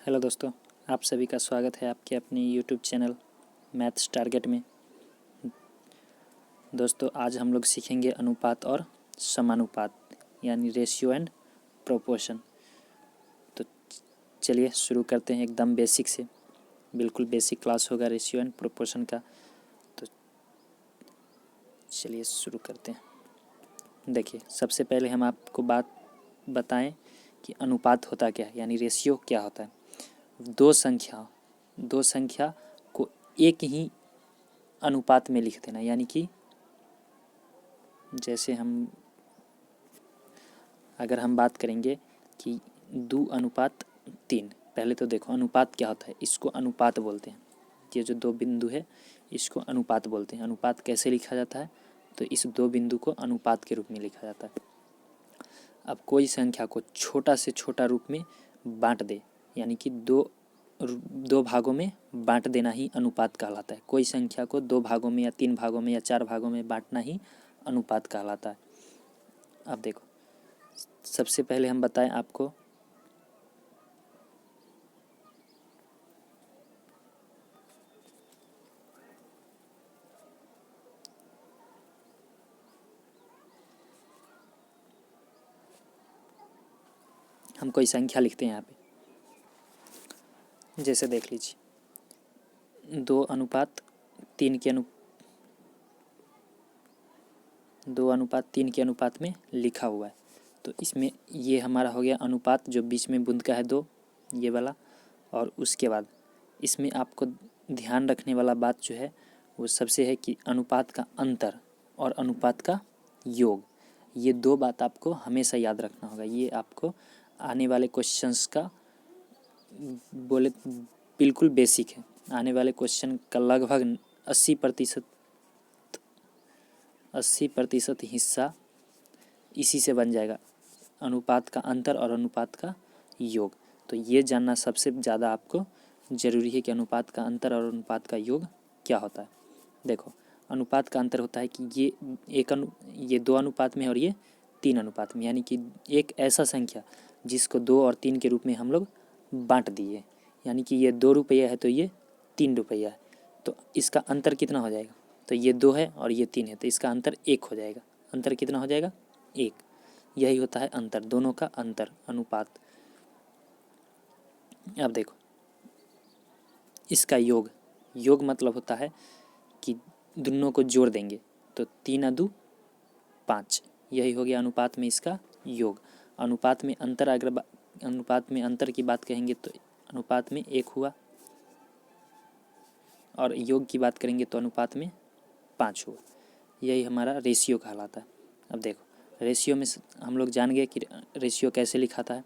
Hello दोस्तों, आप सभी का स्वागत है आपके अपने यूट्यूब चैनल मैथ्स टारगेट में। दोस्तों आज हम लोग सीखेंगे अनुपात और समानुपात यानी रेशियो एंड प्रोपोर्शन। तो चलिए शुरू करते हैं एकदम बेसिक से। बिल्कुल बेसिक क्लास होगा रेशियो एंड प्रोपोर्शन का। तो चलिए शुरू करते हैं। देखिए, सबसे पहले हम आपको बात बताएं कि अनुपात होता क्या है यानी रेशियो क्या होता है। दो संख्या को एक ही अनुपात में लिख देना, यानी कि जैसे अगर हम बात करेंगे कि 2:3। पहले तो देखो अनुपात क्या होता है, इसको अनुपात बोलते हैं। ये जो दो बिंदु है इसको अनुपात बोलते हैं। अनुपात कैसे लिखा जाता है, तो इस दो बिंदु को अनुपात के रूप में लिखा जाता है। अब कोई संख्या को छोटा से छोटा रूप में बांट दे, यानी कि दो भागों में बांट देना ही अनुपात कहलाता है। कोई संख्या को 2 भागों में या 3 भागों में या 4 भागों में बांटना ही अनुपात कहलाता है। अब देखो, सबसे पहले हम बताएं आपको हम कोई संख्या लिखते हैं यहाँ पे, जैसे देख लीजिए 2:3 के अनुपात में लिखा हुआ है। तो इसमें ये हमारा हो गया अनुपात, जो बीच में बूंद का है 2, ये वाला। और उसके बाद इसमें आपको ध्यान रखने वाला बात जो है वो सबसे है कि अनुपात का अंतर और अनुपात का योग, ये दो बात आपको हमेशा याद रखना होगा। ये आपको आने वाले क्वेश्चंस का बोले बिल्कुल बेसिक है। आने वाले क्वेश्चन का लगभग 80% हिस्सा इसी से बन जाएगा, अनुपात का अंतर और अनुपात का योग। तो ये जानना सबसे ज़्यादा आपको ज़रूरी है कि अनुपात का अंतर और अनुपात का योग क्या होता है। देखो, अनुपात का अंतर होता है कि ये 2 अनुपात में और ये 3 अनुपात में, यानी कि एक ऐसा संख्या जिसको 2 और 3 के रूप में हम लोग बांट दिए, यानी कि ये 2 रुपया है तो ये 3 रुपया है। तो इसका अंतर कितना हो जाएगा, तो ये 2 है और ये 3 है, तो इसका अंतर 1 हो जाएगा। अंतर कितना हो जाएगा, 1। यही होता है अंतर, दोनों का अंतर, अनुपात। अब देखो, इसका योग मतलब होता है कि दोनों को जोड़ देंगे, तो 3 2 5, यही हो गया अनुपात में इसका योग। अनुपात में अंतर, अगर अनुपात में अंतर की बात कहेंगे तो अनुपात में 1 हुआ, और योग की बात करेंगे तो अनुपात में 5 हुआ। यही हमारा रेशियो कहलाता है। अब देखो, रेशियो में हम लोग जान गए कि रेशियो कैसे लिखाता है।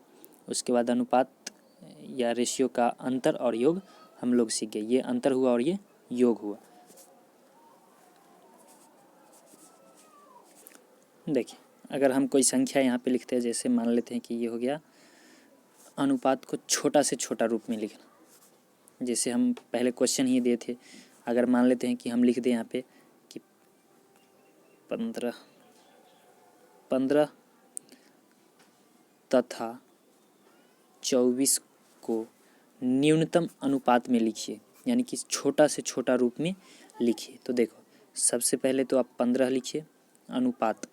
उसके बाद अनुपात या रेशियो का अंतर और योग हम लोग सीख गए। ये अंतर हुआ और ये योग हुआ। देखिए, अगर हम कोई संख्या यहाँ पे लिखते हैं, जैसे मान लेते हैं कि ये हो गया अनुपात को छोटा से छोटा रूप में लिखना, जैसे हम पहले क्वेश्चन ही दिए थे। अगर मान लेते हैं कि हम लिख दें यहाँ पे कि 15 तथा 24 को न्यूनतम अनुपात में लिखिए, यानी कि छोटा से छोटा रूप में लिखिए। तो देखो, सबसे पहले तो आप 15 लिखिए अनुपात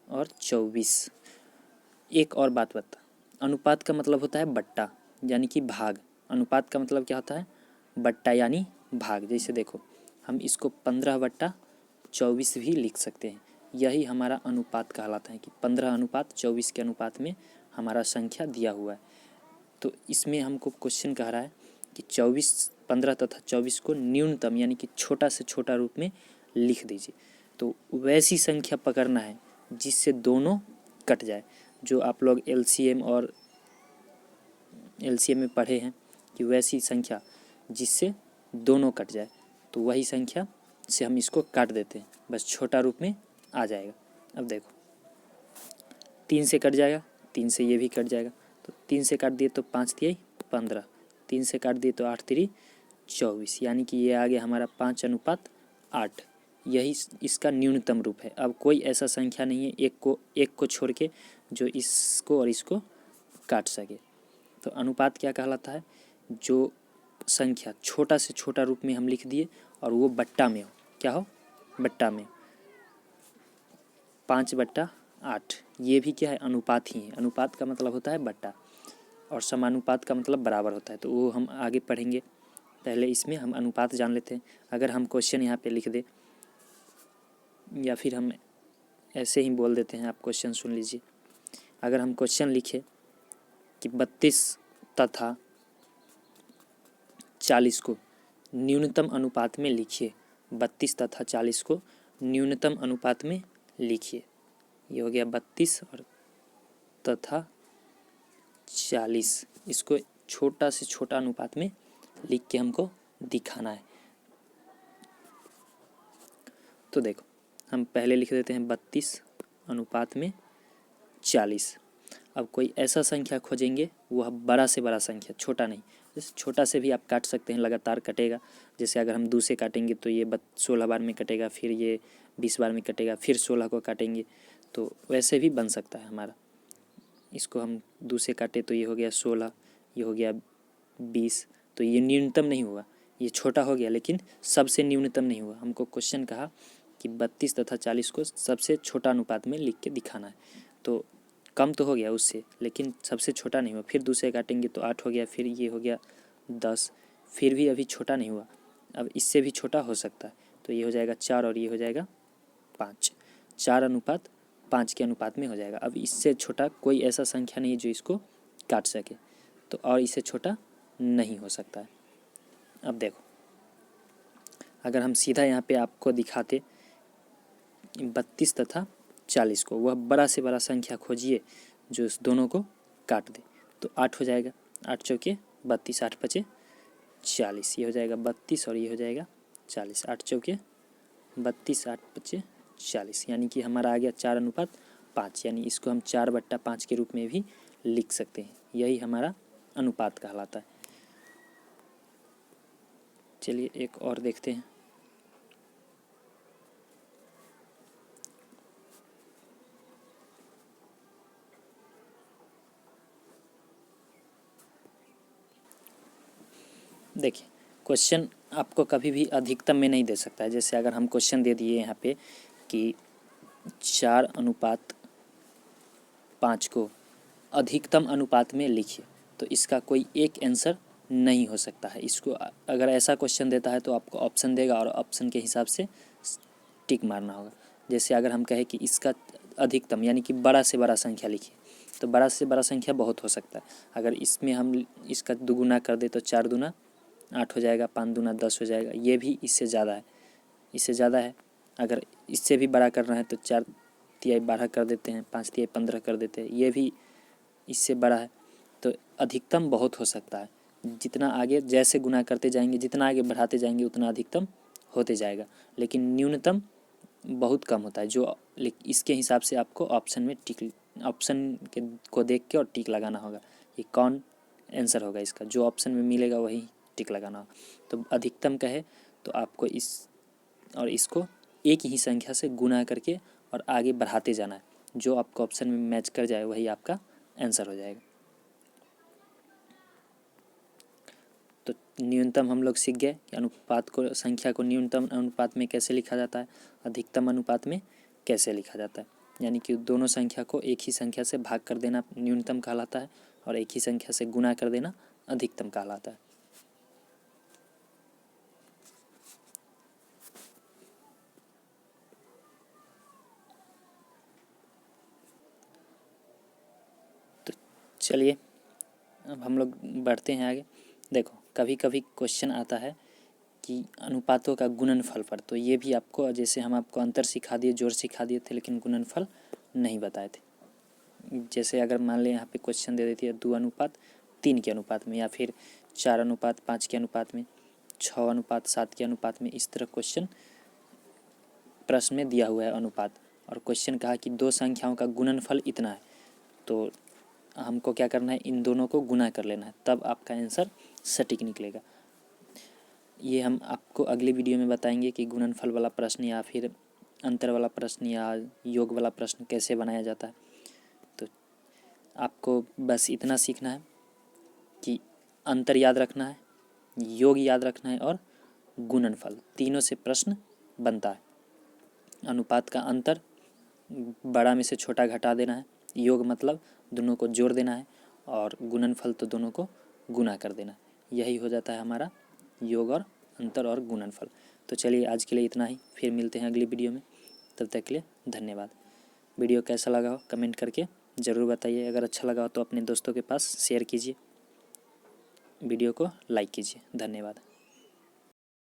और 24। एक और बात बता, अनुपात का मतलब होता है बट्टा यानी कि भाग। अनुपात का मतलब क्या होता है, बट्टा यानी भाग। जैसे देखो, हम इसको 15/24 भी लिख सकते हैं। यही हमारा अनुपात कहलाता है कि 15:24 के अनुपात में हमारा संख्या दिया हुआ है। तो इसमें हमको क्वेश्चन कह रहा है कि 15 तथा 24 को न्यूनतम यानी कि छोटा से छोटा रूप में लिख दीजिए। तो वैसी संख्या पकड़ना है जिससे दोनों कट जाए, जो आप लोग एलसीएम में पढ़े हैं कि वैसी संख्या जिससे दोनों कट जाए, तो वही संख्या से हम इसको काट देते हैं, बस छोटा रूप में आ जाएगा। अब देखो, 3 से कट जाएगा, 3 से ये भी कट जाएगा। तो 3 से काट दिए तो 5 दिए 15, 3 से काट दिए तो 8 3 24, यानी कि ये आ गया हमारा 5:8। यही इसका न्यूनतम रूप है। अब कोई ऐसा संख्या नहीं है एक को छोड़ के जो इसको और इसको काट सके। तो अनुपात क्या कहलाता है जो संख्या छोटा से छोटा रूप में हम लिख दिए और वो बट्टा में हो, क्या हो, बट्टा में। 5/8 ये भी क्या है, अनुपात ही है। अनुपात का मतलब होता है बट्टा और समानुपात का मतलब बराबर होता है, तो वो हम आगे पढ़ेंगे। पहले इसमें हम अनुपात जान लेते हैं। अगर हम क्वेश्चन यहाँ पे लिख दे या फिर हम ऐसे ही बोल देते हैं, आप क्वेश्चन सुन लीजिए। अगर हम क्वेश्चन लिखे कि 32 तथा 40 को न्यूनतम अनुपात में लिखिए, 32 तथा 40 को न्यूनतम अनुपात में लिखिए। ये हो गया 32 और तथा 40, इसको छोटा से छोटा अनुपात में लिख के हमको दिखाना है। तो देखो हम पहले लिख देते हैं 32 अनुपात में 40। अब कोई ऐसा संख्या खोजेंगे, वह बड़ा से बड़ा संख्या, छोटा नहीं। जैसे छोटा से भी आप काट सकते हैं, लगातार कटेगा। जैसे अगर हम 2 से काटेंगे तो ये 16 बार में कटेगा, फिर ये 20 बार में कटेगा, फिर 16 को काटेंगे, तो वैसे भी बन सकता है हमारा। इसको हम 2 से काटे तो ये हो गया 16, ये हो गया 20, तो ये न्यूनतम नहीं हुआ, ये छोटा हो गया लेकिन सबसे न्यूनतम नहीं हुआ। हमको क्वेश्चन कहा कि 32 तथा 40 को सबसे छोटा अनुपात में लिख के दिखाना है, तो कम तो हो गया उससे, लेकिन सबसे छोटा नहीं हुआ। फिर दूसरे काटेंगे तो 8 हो गया, फिर ये हो गया 10, फिर भी अभी छोटा नहीं हुआ। अब इससे भी छोटा हो सकता है, तो ये हो जाएगा 4 और ये हो जाएगा 5। 4:5 के अनुपात में हो जाएगा। अब इससे छोटा कोई ऐसा संख्या नहीं है जो इसको काट सके, तो और इससे छोटा नहीं हो सकता है। अब देखो अगर हम सीधा यहाँ पे आपको दिखाते 32 तथा 40 को, वह बड़ा से बड़ा संख्या खोजिए जो इस दोनों को काट दे, तो 8 हो जाएगा। 8 चौके 32, 8 पचे 40, ये हो जाएगा 32 और ये हो जाएगा 40। 8 चौके 32, 8 पचे 40, यानी कि हमारा आ गया 4:5। यानी इसको हम 4/5 के रूप में भी लिख सकते हैं। यही हमारा अनुपात कहलाता है। चलिए एक और देखते हैं। देखिए क्वेश्चन आपको कभी भी अधिकतम में नहीं दे सकता है। जैसे अगर हम क्वेश्चन दे दिए यहाँ पे कि 4:5 को अधिकतम अनुपात में लिखिए, तो इसका कोई एक आंसर नहीं हो सकता है। इसको अगर ऐसा क्वेश्चन देता है तो आपको ऑप्शन देगा और ऑप्शन के हिसाब से टिक मारना होगा। जैसे अगर हम कहें कि इसका अधिकतम यानी कि बड़ा से बड़ा संख्या लिखिए, तो बड़ा से बड़ा संख्या बहुत हो सकता है। अगर इसमें हम इसका दुगुना कर दे तो 4 दूना 8 हो जाएगा, 5 दूना 10 हो जाएगा। ये भी इससे ज़्यादा है, इससे ज़्यादा है। अगर इससे भी बड़ा करना है तो 4 तिहाई 12 कर देते हैं, 5 तिहाई 15 कर देते हैं, ये भी इससे बड़ा है। तो अधिकतम बहुत हो सकता है। जितना आगे जैसे गुना करते जाएंगे, जितना आगे बढ़ाते जाएंगे उतना अधिकतम होते जाएगा, लेकिन न्यूनतम बहुत कम होता है। जो इसके हिसाब से आपको ऑप्शन में टिक, ऑप्शन के को देख के और टिक लगाना होगा। ये कौन आंसर होगा इसका, जो ऑप्शन में मिलेगा वही टिक लगाना होगा। तो अधिकतम का है तो आपको इस और इसको एक ही संख्या से गुना करके और आगे बढ़ाते जाना है। जो आपको ऑप्शन में मैच कर जाए वही आपका आंसर हो जाएगा। तो न्यूनतम हम लोग सीख गए कि अनुपात को, संख्या को न्यूनतम अनुपात में कैसे लिखा जाता है, अधिकतम अनुपात में कैसे लिखा जाता है। यानी कि दोनों संख्या को एक ही संख्या से भाग कर देना न्यूनतम कहलाता है और एक ही संख्या से गुना कर देना अधिकतम कहलाता है। तो चलिए अब हम लोग बढ़ते हैं आगे। देखो कभी कभी क्वेश्चन आता है कि अनुपातों का गुणनफल पर, तो ये भी आपको, जैसे हम आपको अंतर सिखा दिए, जोड़ सिखा दिए थे, लेकिन गुणनफल नहीं बताए थे। जैसे अगर मान लें यहाँ पे क्वेश्चन दे देती है 2:3 के अनुपात में, या फिर 4:5 के अनुपात में, 6:7 के अनुपात में, इस तरह क्वेश्चन प्रश्न में दिया हुआ है अनुपात, और क्वेश्चन कहा कि दो संख्याओं का गुणनफल इतना है, तो हमको क्या करना है, इन दोनों को गुना कर लेना है, तब आपका आंसर सटीक निकलेगा। ये हम आपको अगले वीडियो में बताएंगे कि गुणनफल वाला प्रश्न या फिर अंतर वाला प्रश्न या योग वाला प्रश्न कैसे बनाया जाता है। तो आपको बस इतना सीखना है कि अंतर याद रखना है, योग याद रखना है और गुणनफल, तीनों से प्रश्न बनता है। अनुपात का अंतर, बड़ा में से छोटा घटा देना है, योग मतलब दोनों को जोड़ देना है, और गुणनफल तो दोनों को गुना कर देना है। यही हो जाता है हमारा योग और अंतर और गुणनफल। तो चलिए आज के लिए इतना ही, फिर मिलते हैं अगली वीडियो में। तब तक के लिए धन्यवाद। वीडियो कैसा लगा हो कमेंट करके ज़रूर बताइए। अगर अच्छा लगा हो तो अपने दोस्तों के पास शेयर कीजिए, वीडियो को लाइक कीजिए। धन्यवाद।